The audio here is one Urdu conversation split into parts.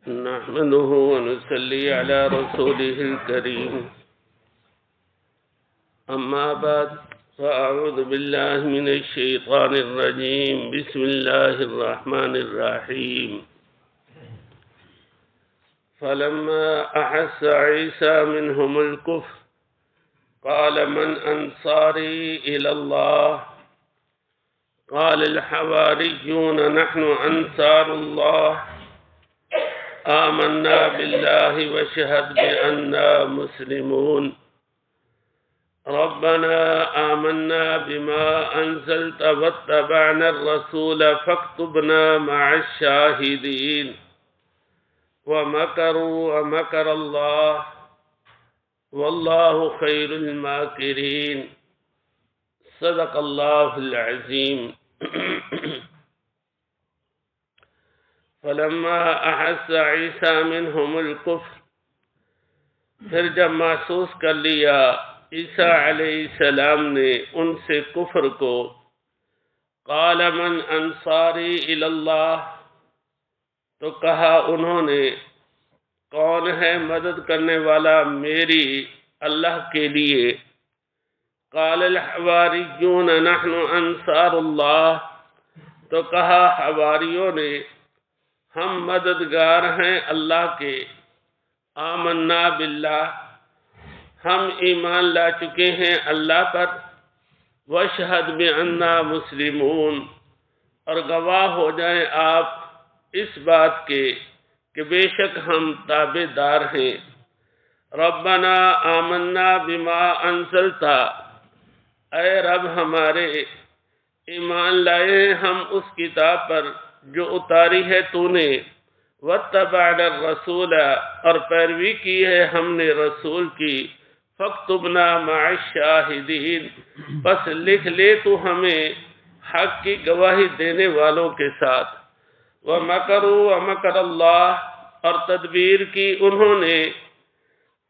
نحمده ونصلي على رسوله الكريم أما بعد فأعوذ بالله من الشيطان الرجيم بسم الله الرحمن الرحيم فلما أحس عيسى منهم الكفر قال من أنصاري إلى الله قال الحواريون نحن أنصار الله آمنا بالله واشهد بأننا مسلمون ربنا آمنا بما أنزلت واتبعنا الرسول فاكتبنا مع الشاهدين ومكروا ومكر الله والله خير الماكرين صدق الله العظيم فلما احس عیسیٰ منہم الکفر، پھر جب محسوس کر لیا عیسیٰ علیہ السلام نے ان سے کفر کو، قال من انصاری الی اللہ، تو کہا انہوں نے کون ہے مدد کرنے والا میری اللہ کے لیے؟ قال الحواریون نحن انصار اللہ، تو کہا حواریوں نے ہم مددگار ہیں اللہ کے، آمنا باللہ، ہم ایمان لا چکے ہیں اللہ پر، واشہد بأننا مسلمون، اور گواہ ہو جائیں آپ اس بات کے کہ بے شک ہم تابع دار ہیں۔ ربنا آمنا بما انزلتا، اے رب ہمارے ایمان لائے ہم اس کتاب پر جو اتاری ہے تو نے، واتبعنا الرسول، اور پیروی کی ہے ہم نے رسول کی، فاکتبنا مع الشاہدین، بس لکھ لے تو ہمیں حق کی گواہی دینے والوں کے ساتھ۔ ومکروا ومکر اللہ، اور تدبیر کی انہوں نے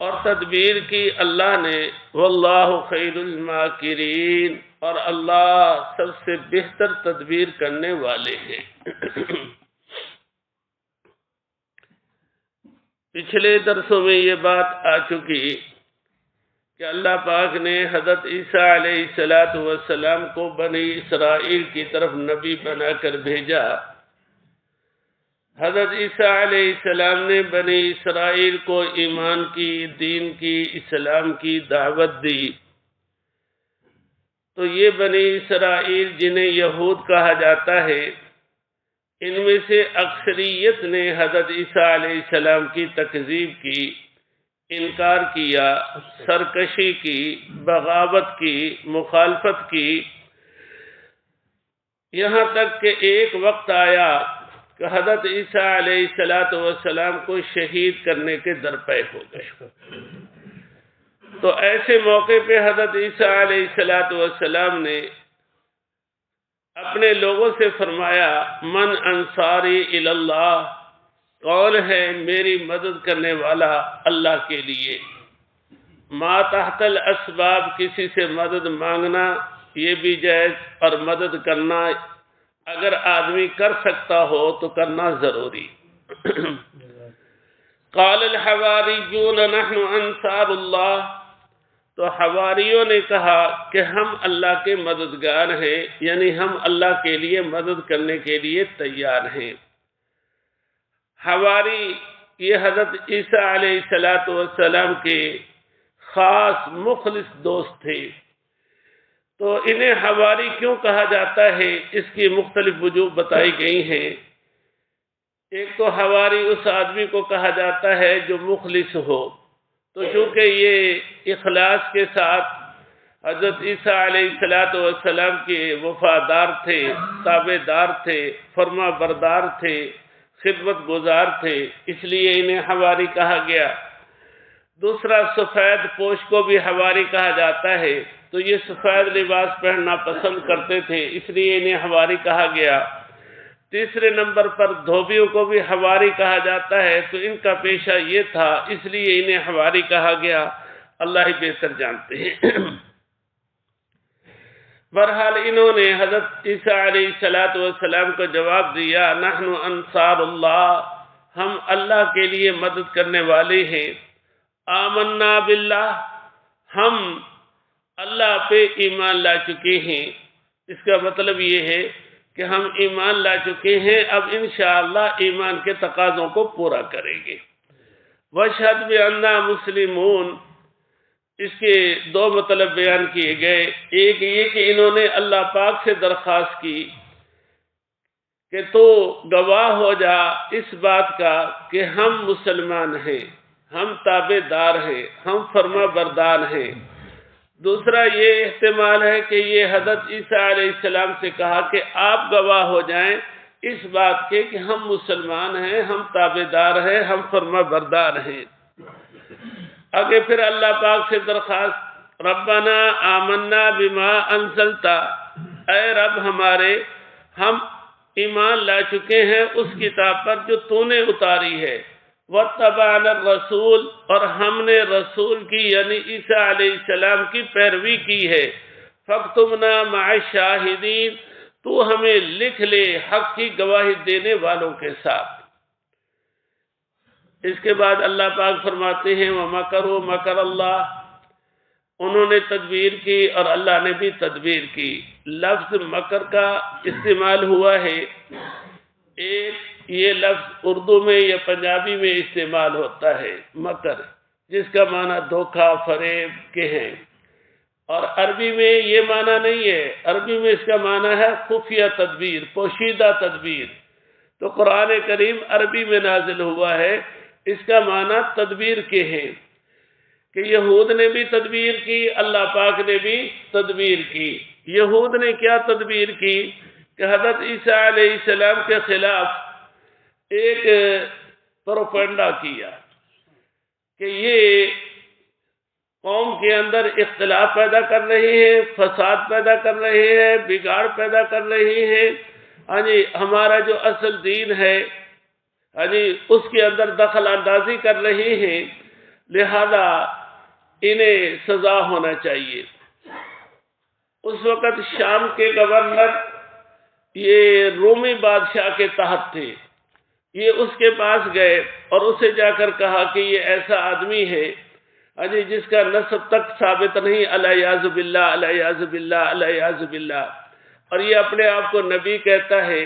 اور تدبیر کی اللہ نے، واللہ خیر الماکرین، اور اللہ سب سے بہتر تدبیر کرنے والے ہیں۔ پچھلے درسوں میں یہ بات آ چکی کہ اللہ پاک نے حضرت عیسیٰ علیہ السلام کو بنی اسرائیل کی طرف نبی بنا کر بھیجا۔ حضرت عیسیٰ علیہ السلام نے بنی اسرائیل کو ایمان کی، دین کی، اسلام کی دعوت دی، تو یہ بنی اسرائیل جنہیں یہود کہا جاتا ہے، ان میں سے اکثریت نے حضرت عیسیٰ علیہ السلام کی تکذیب کی، انکار کیا، سرکشی کی، بغاوت کی، مخالفت کی، یہاں تک کہ ایک وقت آیا کہ حضرت عیسیٰ علیہ السلام کو شہید کرنے کے درپے ہو گئے۔ تو ایسے موقع پہ حضرت عیسیٰ علیہ السلام نے اپنے لوگوں سے فرمایا من انصاری الی اللہ، کون ہے میری مدد کرنے والا اللہ کے لیے؟ ما تحت الاسباب، کسی سے مدد مانگنا یہ بھی جائز، اور مدد کرنا اگر آدمی کر سکتا ہو تو کرنا ضروری۔ قال الحواریون نحن انصار اللہ، تو حواریوں نے کہا کہ ہم اللہ کے مددگار ہیں، یعنی ہم اللہ کے لیے مدد کرنے کے لیے تیار ہیں۔ حواری یہ حضرت عیسیٰ علیہ السلام کے خاص مخلص دوست تھے، تو انہیں حواری کیوں کہا جاتا ہے اس کی مختلف وجوہ بتائی گئی ہیں۔ ایک تو حواری اس آدمی کو کہا جاتا ہے جو مخلص ہو، تو چونکہ یہ اخلاص کے ساتھ حضرت عیسیٰ علیہ السلام کے وفادار تھے، تابع دار تھے، فرما بردار تھے، خدمت گزار تھے، اس لیے انہیں حواری کہا گیا۔ دوسرا، سفید پوش کو بھی حواری کہا جاتا ہے، تو یہ سفید لباس پہننا پسند کرتے تھے، اس لیے انہیں حواری کہا گیا۔ تیسرے نمبر پر دھوبیوں کو بھی حواری کہا جاتا ہے، تو ان کا پیشہ یہ تھا، اس لیے انہیں حواری کہا گیا۔ اللہ ہی بہتر جانتے ہیں۔ بہرحال انہوں نے حضرت عیسیٰ علیہ السلام کو جواب دیا، نحن انصار اللہ، ہم اللہ کے لیے مدد کرنے والے ہیں۔ آمنا باللہ، ہم اللہ پہ ایمان لا چکے ہیں۔ اس کا مطلب یہ ہے کہ ہم ایمان لا چکے ہیں، اب انشاءاللہ ایمان کے تقاضوں کو پورا کریں گے۔ وَاشْهَدْ بِأَنَّا مُسْلِمُونَ، اس کے دو مطلب بیان کیے گئے۔ ایک یہ کہ انہوں نے اللہ پاک سے درخواست کی کہ تو گواہ ہو جا اس بات کا کہ ہم مسلمان ہیں، ہم تابع دار ہیں، ہم فرما بردار ہیں۔ دوسرا یہ احتمال ہے کہ یہ حضرت عیسیٰ علیہ السلام سے کہا کہ آپ گواہ ہو جائیں اس بات کے کہ ہم مسلمان ہیں، ہم تابع دار ہیں، ہم فرما بردار ہیں۔ آگے پھر اللہ پاک سے درخواست، ربنا آمنا بما انزلت، اے رب ہمارے، ہم ایمان لا چکے ہیں اس کتاب پر جو تو نے اتاری ہے، واتبعنا الرسول، اور ہم نے رسول کی یعنی عیسیٰ علیہ السلام کی پیروی کی ہے، فاکتبنا مع الشاہدین، تو ہمیں لکھ لے حق کی گواہی دینے والوں کے ساتھ۔ اس کے بعد اللہ پاک فرماتے ہیں وَمَكَرُوا مَكَرَ اللَّهِ، انہوں نے تدبیر کی اور اللہ نے بھی تدبیر کی۔ لفظ مکر کا استعمال ہوا ہے، ایک یہ لفظ اردو میں یا پنجابی میں استعمال ہوتا ہے مکر، جس کا معنی دھوکہ فریب کے ہیں، اور عربی میں یہ معنی نہیں ہے۔ عربی میں اس کا معنی ہے خفیہ تدبیر، پوشیدہ تدبیر۔ تو قرآن کریم عربی میں نازل ہوا ہے، اس کا معنی تدبیر کے ہیں کہ یہود نے بھی تدبیر کی، اللہ پاک نے بھی تدبیر کی۔ یہود نے کیا تدبیر کی کہ حضرت عیسیٰ علیہ السلام کے خلاف ایک پروپیگنڈا کیا کہ یہ قوم کے اندر اختلاف پیدا کر رہے ہیں، فساد پیدا کر رہے ہیں، بگاڑ پیدا کر رہے ہیں، ہمارا جو اصل دین ہے اس کے اندر دخل اندازی کر رہے ہیں، لہذا انہیں سزا ہونا چاہیے۔ اس وقت شام کے گورنر یہ رومی بادشاہ کے تحت تھے، یہ اس کے پاس گئے اور اسے جا کر کہا کہ یہ ایسا آدمی ہے جس کا نسب تک ثابت نہیں، الیاذ باللہ الیاذ باللہ الیاذ باللہ، اور یہ اپنے آپ کو نبی کہتا ہے،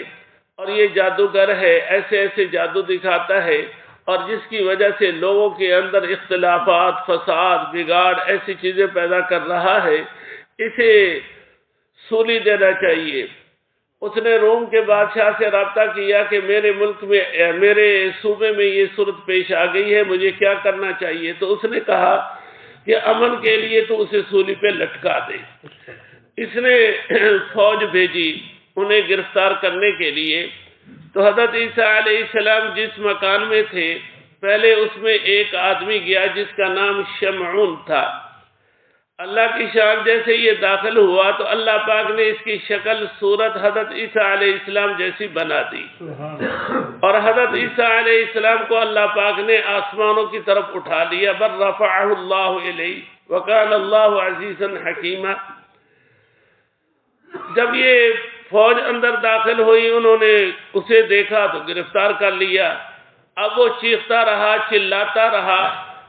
اور یہ جادوگر ہے، ایسے ایسے جادو دکھاتا ہے، اور جس کی وجہ سے لوگوں کے اندر اختلافات، فساد، بگاڑ ایسی چیزیں پیدا کر رہا ہے، اسے سولی دینا چاہیے۔ اس نے روم کے بادشاہ سے رابطہ کیا کہ میرے ملک میں، میرے صوبے میں یہ صورت پیش آ گئی ہے، مجھے کیا کرنا چاہیے؟ تو اس نے کہا کہ امن کے لیے تو اسے سولی پہ لٹکا دے۔ اس نے فوج بھیجی انہیں گرفتار کرنے کے لیے۔ تو حضرت عیسیٰ علیہ السلام جس مکان میں تھے، پہلے اس میں ایک آدمی گیا جس کا نام شمعون تھا۔ اللہ کی شان جیسے یہ داخل ہوا تو اللہ پاک نے اس کی شکل صورت حضرت عیسیٰ علیہ السلام جیسی بنا دی، اور حضرت عیسیٰ علیہ السلام کو اللہ پاک نے آسمانوں کی طرف اٹھا لیا۔ بل رفعہ اللہ الیہ وکان اللہ عزیزا حکیما۔ جب یہ فوج اندر داخل ہوئی، انہوں نے اسے دیکھا تو گرفتار کر لیا۔ اب وہ چیختا رہا، چلاتا رہا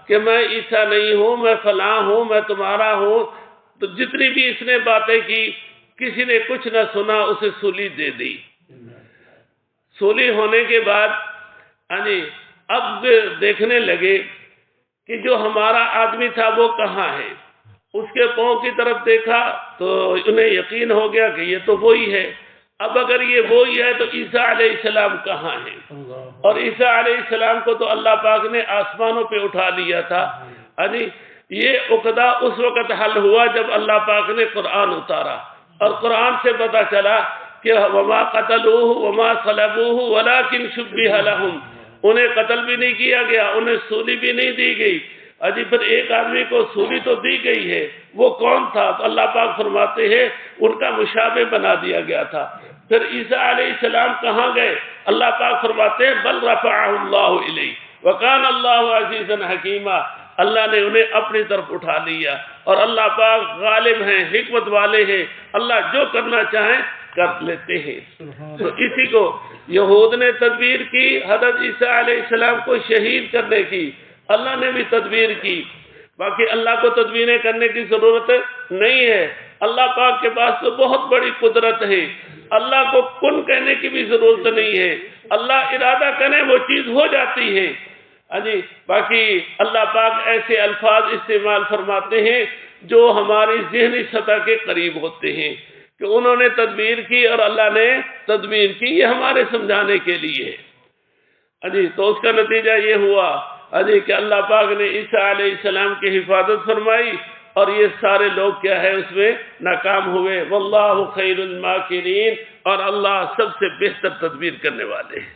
کہ میں عیسیٰ نہیں ہوں، میں فلاں ہوں، میں تمہارا ہوں۔ تو جتنی بھی اس نے باتیں کی، کسی نے کچھ نہ سنا، اسے سولی دے دی۔ سولی ہونے کے بعد اب دیکھنے لگے کہ جو ہمارا آدمی تھا وہ کہاں ہے۔ اس کے پاؤں کی طرف دیکھا تو انہیں یقین ہو گیا کہ یہ تو وہی ہے۔ اب اگر یہ وہی ہے تو عیسیٰ علیہ السلام کہاں ہیں؟ اور عیسیٰ علیہ السلام کو تو اللہ پاک نے آسمانوں پہ اٹھا لیا تھا۔ یہ عقدہ اس وقت حل ہوا جب اللہ پاک نے قرآن اتارا، اور قرآن سے پتہ چلا کہ وما قتلوہ وما صلبوہ ولکن شبہ لہم، انہیں قتل بھی نہیں کیا گیا، انہیں سولی بھی نہیں دی گئی۔ پھر ایک آدمی کو سولی تو دی گئی ہے، وہ کون تھا؟ تو اللہ پاک فرماتے ہیں ان کا مشابہ بنا دیا گیا تھا۔ پھر عیسیٰ علیہ السلام کہاں گئے؟ اللہ پاک فرماتے ہیں بل رفعہ اللہ الیہ وکان اللہ عزیزا حکیما، اللہ نے انہیں اپنی طرف اٹھا لیا، اور اللہ پاک غالب ہیں، حکمت والے ہیں، اللہ جو کرنا چاہیں کر لیتے ہیں۔ تو اسی کو یہود نے تدبیر کی حضرت عیسیٰ علیہ السلام کو شہید کرنے کی، اللہ نے بھی تدبیر کی، باقی اللہ کو تدبیریں کرنے کی ضرورت نہیں ہے، اللہ پاک کے پاس تو بہت بڑی قدرت ہے، اللہ کو کن کہنے کی بھی ضرورت نہیں ہے، اللہ ارادہ کرے وہ چیز ہو جاتی ہے۔ باقی اللہ پاک ایسے الفاظ استعمال فرماتے ہیں جو ہماری ذہنی سطح کے قریب ہوتے ہیں کہ انہوں نے تدبیر کی اور اللہ نے تدبیر کی، یہ ہمارے سمجھانے کے لیے۔ تو اس کا نتیجہ یہ ہوا کہ اللہ پاک نے عیسیٰ علیہ السلام کی حفاظت فرمائی اور یہ سارے لوگ کیا ہے اس میں ناکام ہوئے۔ واللہ خیر الماکرین، اور اللہ سب سے بہتر تدبیر کرنے والے ہیں۔